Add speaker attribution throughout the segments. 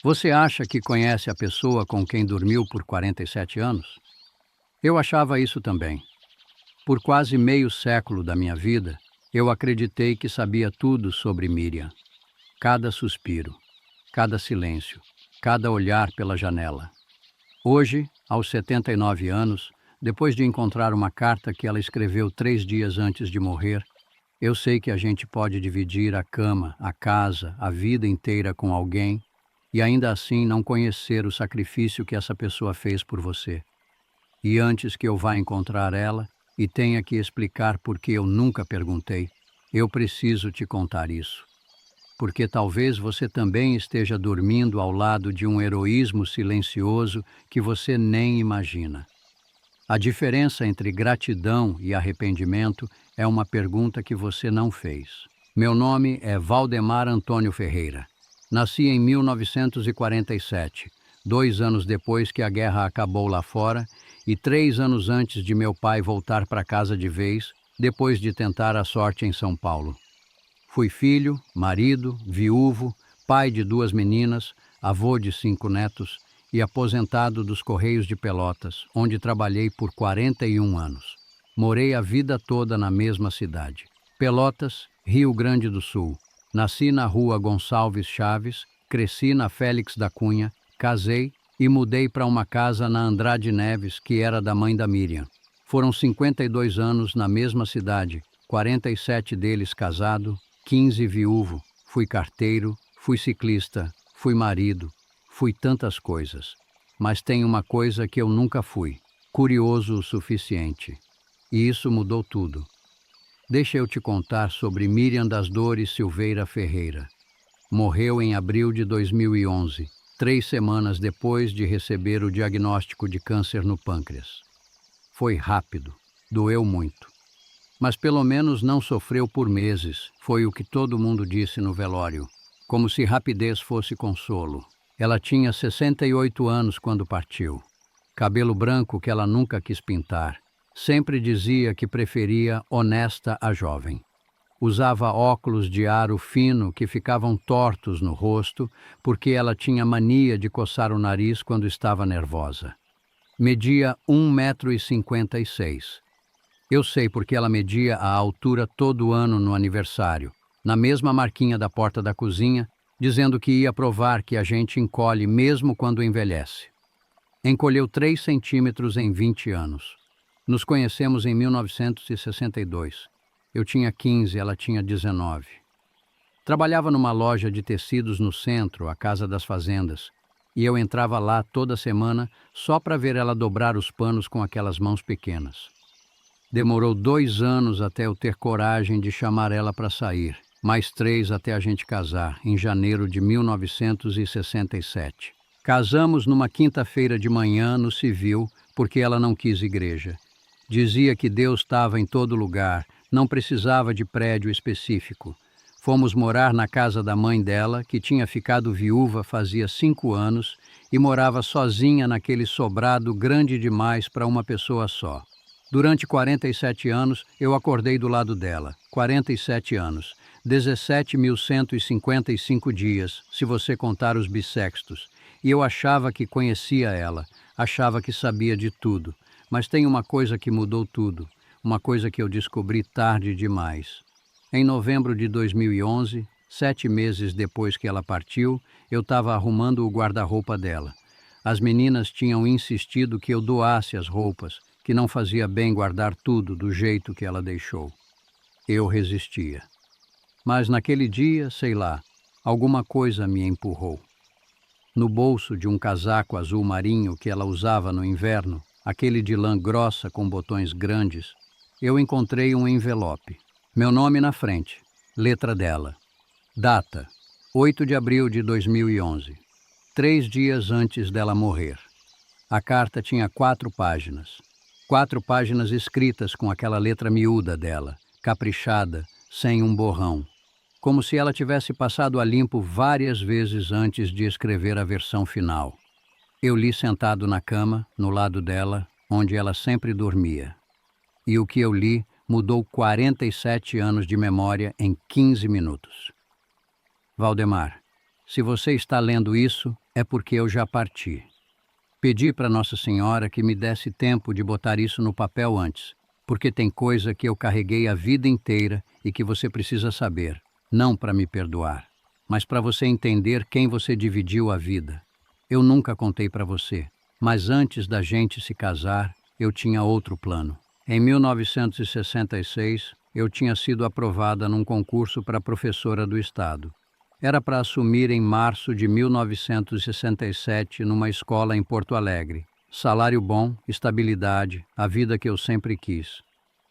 Speaker 1: Você acha que conhece a pessoa com quem dormiu por 47 anos? Eu achava isso também. Por quase meio século da minha vida, eu acreditei que sabia tudo sobre Miriam. Cada suspiro, cada silêncio, cada olhar pela janela. Hoje, aos 79 anos, depois de encontrar uma carta que ela escreveu 3 dias antes de morrer, eu sei que a gente pode dividir a cama, a casa, a vida inteira com alguém e ainda assim não conhecer o sacrifício que essa pessoa fez por você. E antes que eu vá encontrar ela e tenha que explicar por que eu nunca perguntei, eu preciso te contar isso. Porque talvez você também esteja dormindo ao lado de um heroísmo silencioso que você nem imagina. A diferença entre gratidão e arrependimento é uma pergunta que você não fez. Meu nome é Valdemar Antônio Ferreira. Nasci em 1947, 2 anos depois que a guerra acabou lá fora e 3 anos antes de meu pai voltar para casa de vez, depois de tentar a sorte em São Paulo. Fui filho, marido, viúvo, pai de 2 meninas, avô de 5 netos e aposentado dos Correios de Pelotas, onde trabalhei por 41 anos. Morei a vida toda na mesma cidade. Pelotas, Rio Grande do Sul. Nasci na rua Gonçalves Chaves, cresci na Félix da Cunha, casei e mudei para uma casa na Andrade Neves, que era da mãe da Miriam. Foram 52 anos na mesma cidade, 47 deles casado, 15 viúvo, fui carteiro, fui ciclista, fui marido, fui tantas coisas. Mas tem uma coisa que eu nunca fui, curioso o suficiente. E isso mudou tudo. Deixa eu te contar sobre Miriam das Dores Silveira Ferreira. Morreu em abril de 2011, 3 semanas depois de receber o diagnóstico de câncer no pâncreas. Foi rápido, doeu muito. Mas pelo menos não sofreu por meses, foi o que todo mundo disse no velório, como se rapidez fosse consolo. Ela tinha 68 anos quando partiu. Cabelo branco que ela nunca quis pintar. Sempre dizia que preferia honesta a jovem. Usava óculos de aro fino que ficavam tortos no rosto, porque ela tinha mania de coçar o nariz quando estava nervosa. Media 1,56 m. Eu sei porque ela media a altura todo ano no aniversário, na mesma marquinha da porta da cozinha, dizendo que ia provar que a gente encolhe mesmo quando envelhece. Encolheu 3 centímetros em 20 anos. Nos conhecemos em 1962. Eu tinha 15, ela tinha 19. Trabalhava numa loja de tecidos no centro, a Casa das Fazendas, e eu entrava lá toda semana só para ver ela dobrar os panos com aquelas mãos pequenas. Demorou 2 anos até eu ter coragem de chamar ela para sair, mais 3 até a gente casar, em janeiro de 1967. Casamos numa quinta-feira de manhã no civil, porque ela não quis igreja. Dizia que Deus estava em todo lugar, não precisava de prédio específico. Fomos morar na casa da mãe dela, que tinha ficado viúva fazia 5 anos e morava sozinha naquele sobrado grande demais para uma pessoa só. Durante 47 anos, eu acordei do lado dela. 47 anos. 17.155 dias, se você contar os bissextos. E eu achava que conhecia ela, achava que sabia de tudo. Mas tem uma coisa que mudou tudo, uma coisa que eu descobri tarde demais. Em novembro de 2011, 7 meses depois que ela partiu, eu estava arrumando o guarda-roupa dela. As meninas tinham insistido que eu doasse as roupas, que não fazia bem guardar tudo do jeito que ela deixou. Eu resistia. Mas naquele dia, sei lá, alguma coisa me empurrou. No bolso de um casaco azul marinho que ela usava no inverno, aquele de lã grossa com botões grandes, eu encontrei um envelope. Meu nome na frente, letra dela. Data, 8 de abril de 2011, 3 dias antes dela morrer. A carta tinha 4 páginas. 4 páginas escritas com aquela letra miúda dela, caprichada, sem um borrão. Como se ela tivesse passado a limpo várias vezes antes de escrever a versão final. Eu li sentado na cama, no lado dela, onde ela sempre dormia. E o que eu li mudou 47 anos de memória em 15 minutos. Valdemar, Se você está lendo isso, é porque eu já parti. Pedi para Nossa Senhora que me desse tempo de botar isso no papel antes, porque tem coisa que eu carreguei a vida inteira e que você precisa saber, não para me perdoar, mas para você entender quem você dividiu a vida. Eu nunca contei para você, mas antes da gente se casar, eu tinha outro plano. Em 1966, eu tinha sido aprovada num concurso para professora do Estado. Era para assumir em março de 1967 numa escola em Porto Alegre. Salário bom, estabilidade, a vida que eu sempre quis.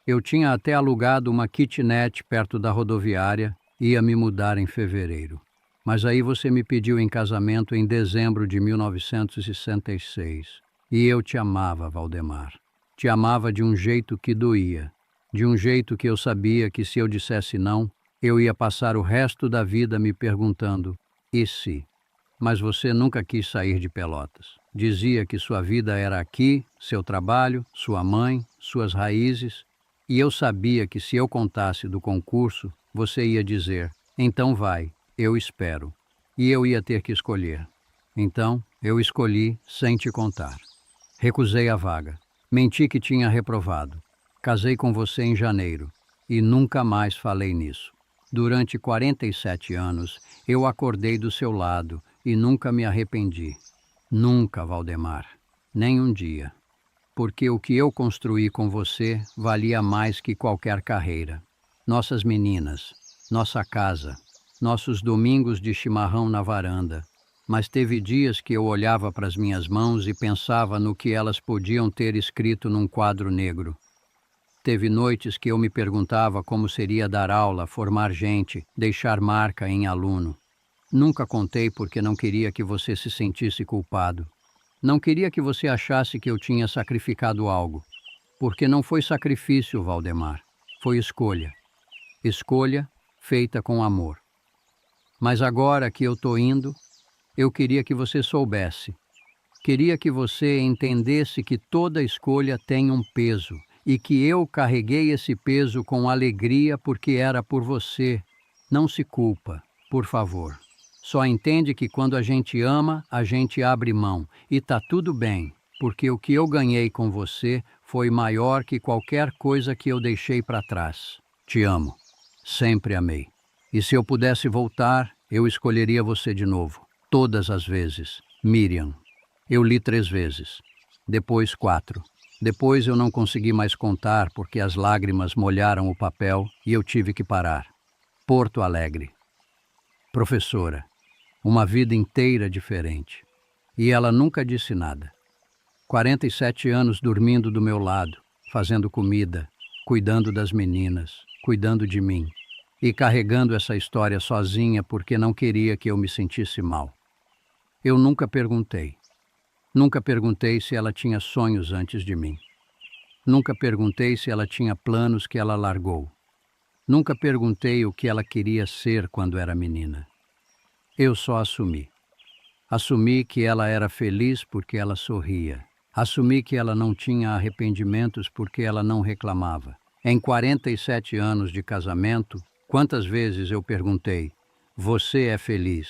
Speaker 1: Eu tinha até alugado uma kitnet perto da rodoviária e ia me mudar em fevereiro. Mas aí você me pediu em casamento em dezembro de 1966. E eu te amava, Valdemar. Te amava de um jeito que doía. De um jeito que eu sabia que se eu dissesse não, eu ia passar o resto da vida me perguntando, e se? Mas você nunca quis sair de Pelotas. Dizia que sua vida era aqui, seu trabalho, sua mãe, suas raízes, e eu sabia que se eu contasse do concurso, você ia dizer, então vai, eu espero. E eu ia ter que escolher. Então, eu escolhi sem te contar. Recusei a vaga. Menti que tinha reprovado. Casei com você em janeiro e nunca mais falei nisso. Durante 47 anos, eu acordei do seu lado e nunca me arrependi. Nunca, Valdemar. Nem um dia. Porque o que eu construí com você valia mais que qualquer carreira. Nossas meninas, nossa casa, nossos domingos de chimarrão na varanda. Mas teve dias que eu olhava para as minhas mãos e pensava no que elas podiam ter escrito num quadro negro. Teve noites que eu me perguntava como seria dar aula, formar gente, deixar marca em aluno. Nunca contei porque não queria que você se sentisse culpado. Não queria que você achasse que eu tinha sacrificado algo. Porque não foi sacrifício, Valdemar. Foi escolha. Escolha feita com amor. Mas agora que eu estou indo, eu queria que você soubesse. Queria que você entendesse que toda escolha tem um peso. E que eu carreguei esse peso com alegria porque era por você. Não se culpa, por favor. Só entende que quando a gente ama, a gente abre mão. E tá tudo bem, porque o que eu ganhei com você foi maior que qualquer coisa que eu deixei para trás. Te amo. Sempre amei. E se eu pudesse voltar, eu escolheria você de novo. Todas as vezes. Miriam. Eu li 3 vezes. Depois 4. Depois eu não consegui mais contar porque as lágrimas molharam o papel e eu tive que parar. Porto Alegre. Professora. Uma vida inteira diferente. E ela nunca disse nada. 47 anos dormindo do meu lado, fazendo comida, cuidando das meninas, cuidando de mim. E carregando essa história sozinha porque não queria que eu me sentisse mal. Eu nunca perguntei. Nunca perguntei se ela tinha sonhos antes de mim. Nunca perguntei se ela tinha planos que ela largou. Nunca perguntei o que ela queria ser quando era menina. Eu só assumi. Assumi que ela era feliz porque ela sorria. Assumi que ela não tinha arrependimentos porque ela não reclamava. Em 47 anos de casamento, quantas vezes eu perguntei, você é feliz?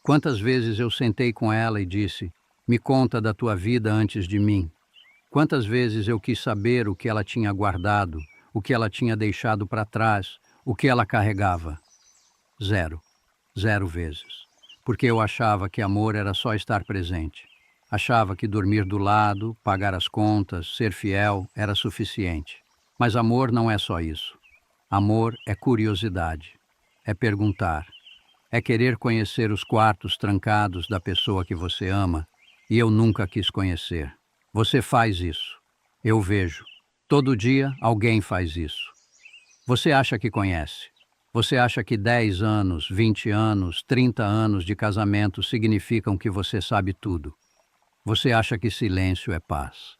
Speaker 1: Quantas vezes eu sentei com ela e disse, me conta da tua vida antes de mim. Quantas vezes eu quis saber o que ela tinha guardado, o que ela tinha deixado para trás, o que ela carregava? 0. 0 vezes. Porque eu achava que amor era só estar presente. Achava que dormir do lado, pagar as contas, ser fiel era suficiente. Mas amor não é só isso. Amor é curiosidade. É perguntar. É querer conhecer os quartos trancados da pessoa que você ama. E eu nunca quis conhecer. Você faz isso. Eu vejo. Todo dia alguém faz isso. Você acha que conhece. Você acha que 10 anos, 20 anos, 30 anos de casamento significam que você sabe tudo. Você acha que silêncio é paz.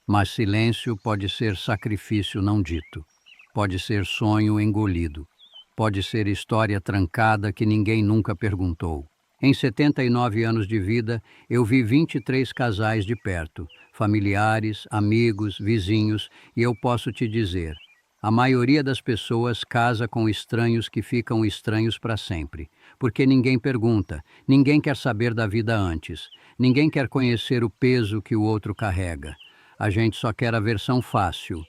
Speaker 1: Mas silêncio pode ser sacrifício não dito. Pode ser sonho engolido. Pode ser história trancada que ninguém nunca perguntou. Em 79 anos de vida, eu vi 23 casais de perto, familiares, amigos, vizinhos, e eu posso te dizer, a maioria das pessoas casa com estranhos que ficam estranhos para sempre, porque ninguém pergunta, ninguém quer saber da vida antes, ninguém quer conhecer o peso que o outro carrega. A gente só quer a versão fácil,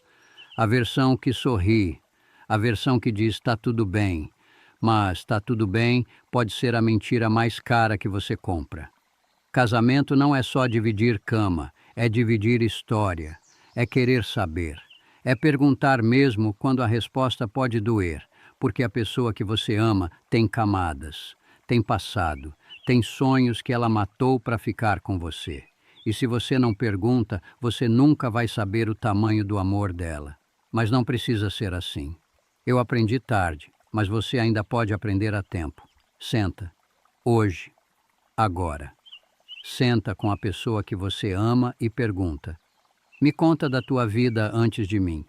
Speaker 1: a versão que sorri, a versão que diz tá tudo bem, mas tá tudo bem pode ser a mentira mais cara que você compra. Casamento não é só dividir cama, é dividir história, é querer saber, é perguntar mesmo quando a resposta pode doer, porque a pessoa que você ama tem camadas, tem passado, tem sonhos que ela matou para ficar com você. E se você não pergunta, você nunca vai saber o tamanho do amor dela. Mas não precisa ser assim. Eu aprendi tarde, mas você ainda pode aprender a tempo. Senta. Hoje. Agora. Senta com a pessoa que você ama e pergunta: me conta da tua vida antes de mim.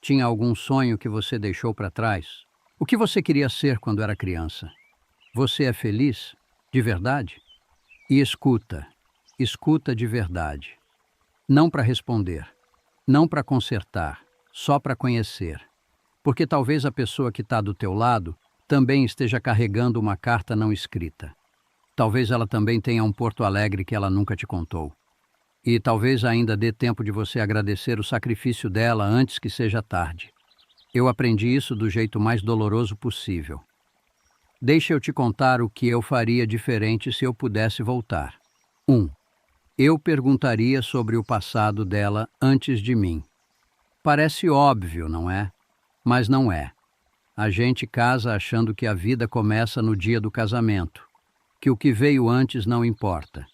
Speaker 1: Tinha algum sonho que você deixou para trás? O que você queria ser quando era criança? Você é feliz? De verdade? E escuta. Escuta de verdade. Não para responder. Não para consertar. Só para conhecer. Porque talvez a pessoa que está do teu lado também esteja carregando uma carta não escrita. Talvez ela também tenha um Porto Alegre que ela nunca te contou. E talvez ainda dê tempo de você agradecer o sacrifício dela antes que seja tarde. Eu aprendi isso do jeito mais doloroso possível. Deixa eu te contar o que eu faria diferente se eu pudesse voltar. 1. Eu perguntaria sobre o passado dela antes de mim. Parece óbvio, não é? Mas não é. A gente casa achando que a vida começa no dia do casamento, que o que veio antes não importa,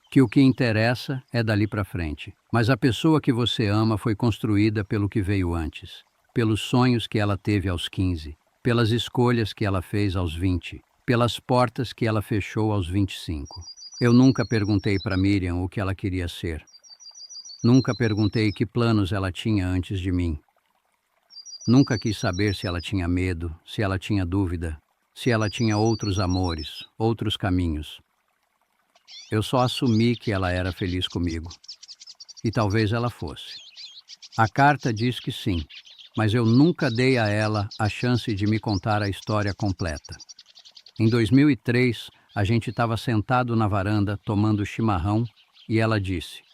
Speaker 1: que o que interessa é dali para frente. Mas a pessoa que você ama foi construída pelo que veio antes, pelos sonhos que ela teve aos 15, pelas escolhas que ela fez aos 20, pelas portas que ela fechou aos 25. Eu nunca perguntei para Miriam o que ela queria ser. Nunca perguntei que planos ela tinha antes de mim. Nunca quis saber se ela tinha medo, se ela tinha dúvida, se ela tinha outros amores, outros caminhos. Eu só assumi que ela era feliz comigo. E talvez ela fosse. A carta diz que sim, mas eu nunca dei a ela a chance de me contar a história completa. Em 2003, a gente estava sentado na varanda tomando chimarrão e ela disse: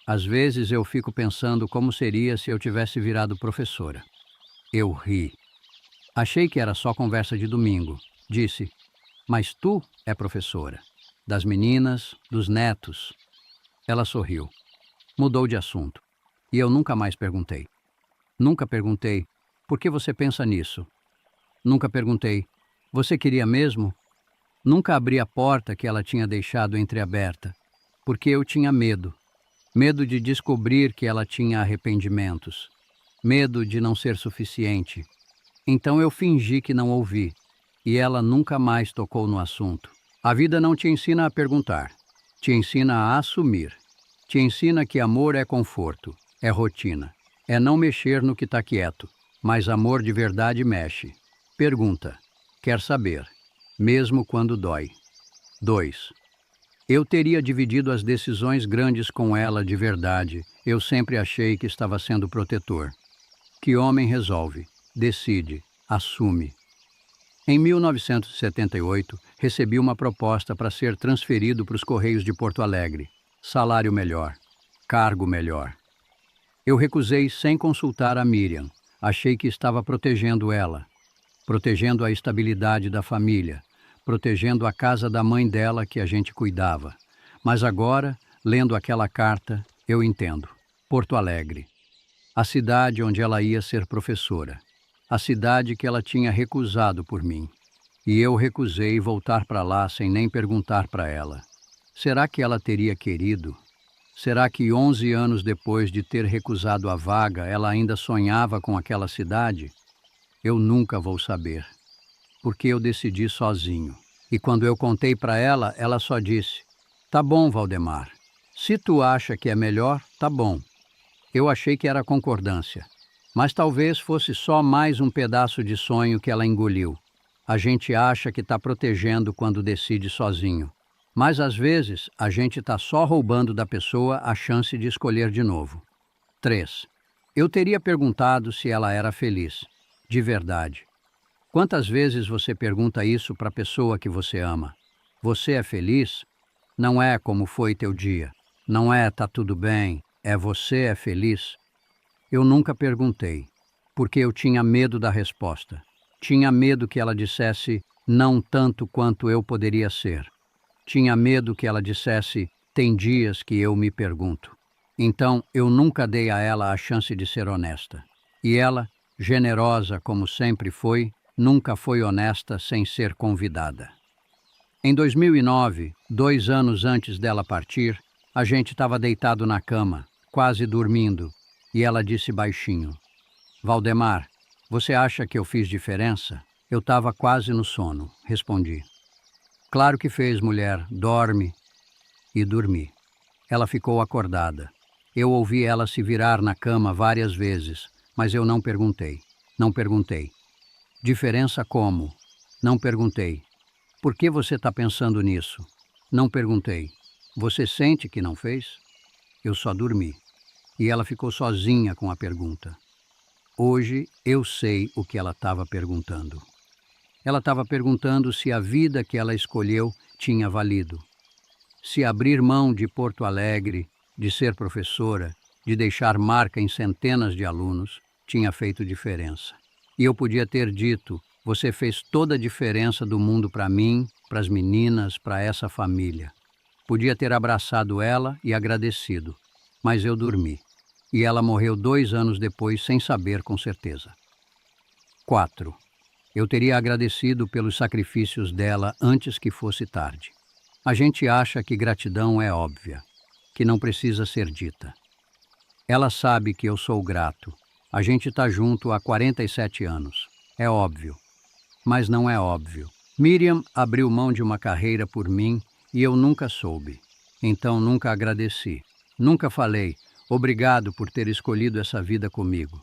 Speaker 1: às vezes eu fico pensando como seria se eu tivesse virado professora. Eu ri. Achei que era só conversa de domingo. Disse: mas tu é professora. Das meninas, dos netos. Ela sorriu. Mudou de assunto. E eu nunca mais perguntei. Nunca perguntei: por que você pensa nisso? Nunca perguntei: você queria mesmo? Nunca abri a porta que ela tinha deixado entreaberta, porque eu tinha medo. Medo de descobrir que ela tinha arrependimentos. Medo de não ser suficiente. Então eu fingi que não ouvi, e ela nunca mais tocou no assunto. A vida não te ensina a perguntar, te ensina a assumir. Te ensina que amor é conforto, é rotina, é não mexer no que está quieto, mas amor de verdade mexe. Pergunta, quer saber, mesmo quando dói. 2. Eu teria dividido as decisões grandes com ela de verdade. Eu sempre achei que estava sendo protetor. Que homem resolve, decide, assume. Em 1978, recebi uma proposta para ser transferido para os Correios de Porto Alegre. Salário melhor, cargo melhor. Eu recusei sem consultar a Miriam. Achei que estava protegendo ela, protegendo a estabilidade da família, protegendo a casa da mãe dela que a gente cuidava. Mas agora, lendo aquela carta, eu entendo. Porto Alegre. A cidade onde ela ia ser professora. A cidade que ela tinha recusado por mim. E eu recusei voltar para lá sem nem perguntar para ela. Será que ela teria querido? Será que 11 anos depois de ter recusado a vaga, ela ainda sonhava com aquela cidade? Eu nunca vou saber. Porque eu decidi sozinho. E quando eu contei para ela, ela só disse: tá bom, Valdemar. Se tu acha que é melhor, tá bom. Eu achei que era concordância, mas talvez fosse só mais um pedaço de sonho que ela engoliu. A gente acha que está protegendo quando decide sozinho, mas às vezes a gente está só roubando da pessoa a chance de escolher de novo. 3. Eu teria perguntado se ela era feliz, de verdade. Quantas vezes você pergunta isso para a pessoa que você ama? Você é feliz? Não é como foi teu dia. Não é tá tudo bem. É você é feliz? Eu nunca perguntei, porque eu tinha medo da resposta. Tinha medo que ela dissesse não tanto quanto eu poderia ser. Tinha medo que ela dissesse tem dias que eu me pergunto. Então eu nunca dei a ela a chance de ser honesta. E ela, generosa como sempre foi, nunca foi honesta sem ser convidada. Em 2009, 2 anos antes dela partir, a gente estava deitado na cama, quase dormindo, e ela disse baixinho: Valdemar, você acha que eu fiz diferença? Eu estava quase no sono, respondi. Claro que fez, mulher, dorme. E dormi. Ela ficou acordada. Eu ouvi ela se virar na cama várias vezes, mas eu não perguntei. Não perguntei. Diferença como? Não perguntei. Por que você está pensando nisso? Não perguntei. Você sente que não fez? Eu só dormi. E ela ficou sozinha com a pergunta. Hoje eu sei o que ela estava perguntando. Ela estava perguntando se a vida que ela escolheu tinha valido. Se abrir mão de Porto Alegre, de ser professora, de deixar marca em centenas de alunos, tinha feito diferença. E eu podia ter dito: você fez toda a diferença do mundo para mim, para as meninas, para essa família. Podia ter abraçado ela e agradecido, mas eu dormi. E ela morreu 2 anos depois sem saber com certeza. 4. Eu teria agradecido pelos sacrifícios dela antes que fosse tarde. A gente acha que gratidão é óbvia, que não precisa ser dita. Ela sabe que eu sou grato. A gente está junto há 47 anos. É óbvio. Mas não é óbvio. Miriam abriu mão de uma carreira por mim e eu nunca soube. Então nunca agradeci. Nunca falei, obrigado por ter escolhido essa vida comigo.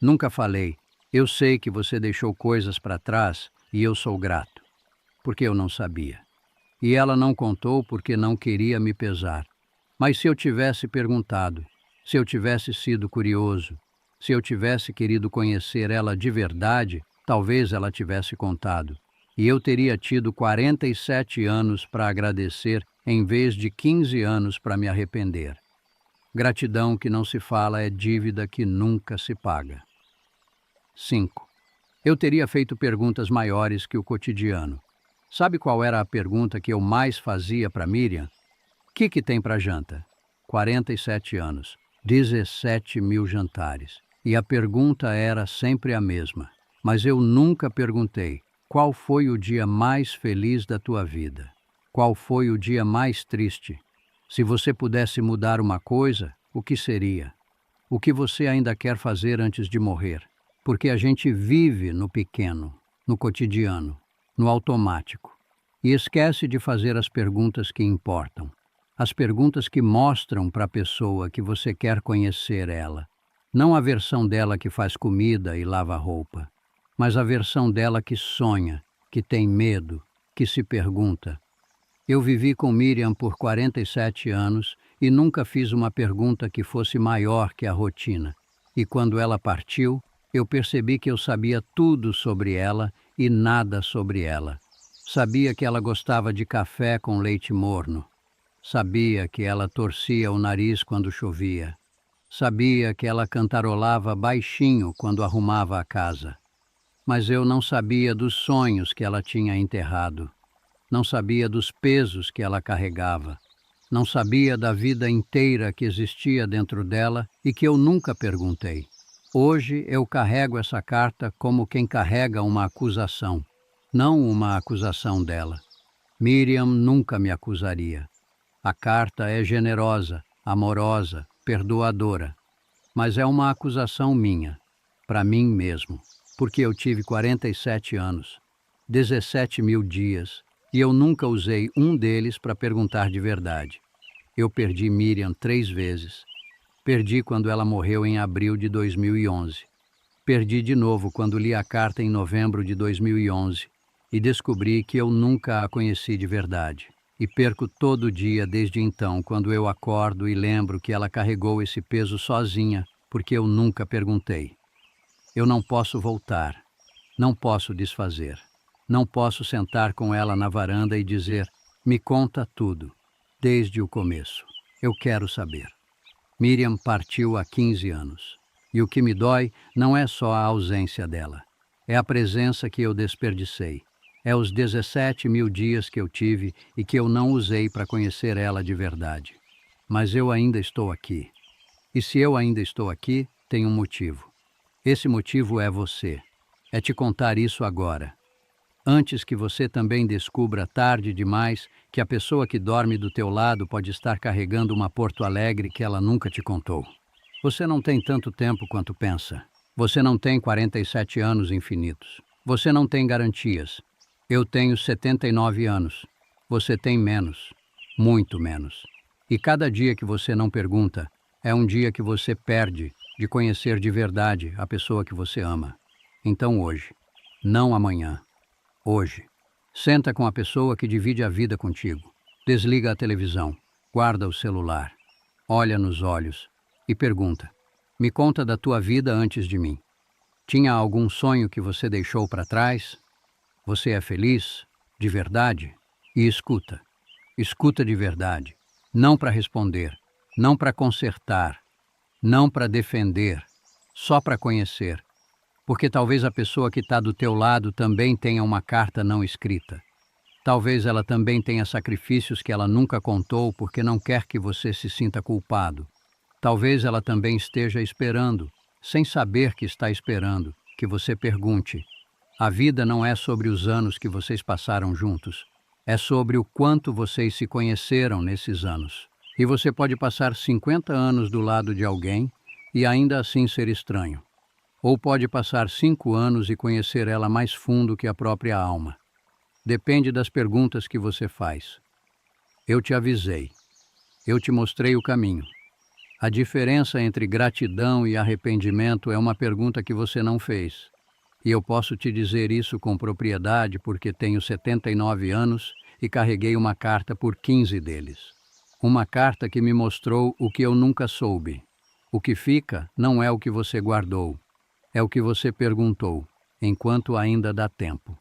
Speaker 1: Nunca falei, eu sei que você deixou coisas para trás e eu sou grato. Porque eu não sabia. E ela não contou porque não queria me pesar. Mas se eu tivesse perguntado, se eu tivesse sido curioso, se eu tivesse querido conhecer ela de verdade, talvez ela tivesse contado. E eu teria tido 47 anos para agradecer, em vez de 15 anos para me arrepender. Gratidão que não se fala é dívida que nunca se paga. 5. Eu teria feito perguntas maiores que o cotidiano. Sabe qual era a pergunta que eu mais fazia para Miriam? O que tem para janta? 47 anos, 17 mil jantares. E a pergunta era sempre a mesma. Mas eu nunca perguntei: qual foi o dia mais feliz da tua vida? Qual foi o dia mais triste? Se você pudesse mudar uma coisa, o que seria? O que você ainda quer fazer antes de morrer? Porque a gente vive no pequeno, no cotidiano, no automático, e esquece de fazer as perguntas que importam. As perguntas que mostram para a pessoa que você quer conhecer ela. Não a versão dela que faz comida e lava roupa, mas a versão dela que sonha, que tem medo, que se pergunta. Eu vivi com Miriam por 47 anos e nunca fiz uma pergunta que fosse maior que a rotina. E quando ela partiu, eu percebi que eu sabia tudo sobre ela e nada sobre ela. Sabia que ela gostava de café com leite morno. Sabia que ela torcia o nariz quando chovia. Sabia que ela cantarolava baixinho quando arrumava a casa. Mas eu não sabia dos sonhos que ela tinha enterrado. Não sabia dos pesos que ela carregava. Não sabia da vida inteira que existia dentro dela e que eu nunca perguntei. Hoje eu carrego essa carta como quem carrega uma acusação, não uma acusação dela. Miriam nunca me acusaria. A carta é generosa, amorosa, perdoadora, mas é uma acusação minha, para mim mesmo, porque eu tive 47 anos, 17 mil dias, e eu nunca usei um deles para perguntar de verdade. Eu perdi Miriam 3 vezes. Perdi quando ela morreu em abril de 2011. Perdi de novo quando li a carta em novembro de 2011 e descobri que eu nunca a conheci de verdade. E perco todo dia desde então, quando eu acordo e lembro que ela carregou esse peso sozinha, porque eu nunca perguntei. Eu não posso voltar. Não posso desfazer. Não posso sentar com ela na varanda e dizer: me conta tudo, desde o começo. Eu quero saber. Miriam partiu há 15 anos. E o que me dói não é só a ausência dela. É a presença que eu desperdicei. É os 17.000 dias que eu tive e que eu não usei para conhecer ela de verdade. Mas eu ainda estou aqui. E se eu ainda estou aqui, tem um motivo. Esse motivo é você. É te contar isso agora. Antes que você também descubra tarde demais que a pessoa que dorme do teu lado pode estar carregando uma Porto Alegre que ela nunca te contou. Você não tem tanto tempo quanto pensa. Você não tem 47 anos infinitos. Você não tem garantias. Eu tenho 79 anos. Você tem menos. Muito menos. E cada dia que você não pergunta, é um dia que você perde de conhecer de verdade a pessoa que você ama. Então hoje, não amanhã. Hoje. Senta com a pessoa que divide a vida contigo. Desliga a televisão. Guarda o celular. Olha nos olhos e pergunta: me conta da tua vida antes de mim. Tinha algum sonho que você deixou para trás? Você é feliz? De verdade? E escuta. Escuta de verdade. Não para responder. Não para consertar. Não para defender. Só para conhecer. Porque talvez a pessoa que está do teu lado também tenha uma carta não escrita. Talvez ela também tenha sacrifícios que ela nunca contou porque não quer que você se sinta culpado. Talvez ela também esteja esperando, sem saber que está esperando, que você pergunte. A vida não é sobre os anos que vocês passaram juntos. É sobre o quanto vocês se conheceram nesses anos. E você pode passar 50 anos do lado de alguém e ainda assim ser estranho. Ou pode passar 5 anos e conhecer ela mais fundo que a própria alma. Depende das perguntas que você faz. Eu te avisei. Eu te mostrei o caminho. A diferença entre gratidão e arrependimento é uma pergunta que você não fez. E eu posso te dizer isso com propriedade porque tenho 79 anos e carreguei uma carta por 15 deles. Uma carta que me mostrou o que eu nunca soube. O que fica não é o que você guardou, é o que você perguntou, enquanto ainda dá tempo.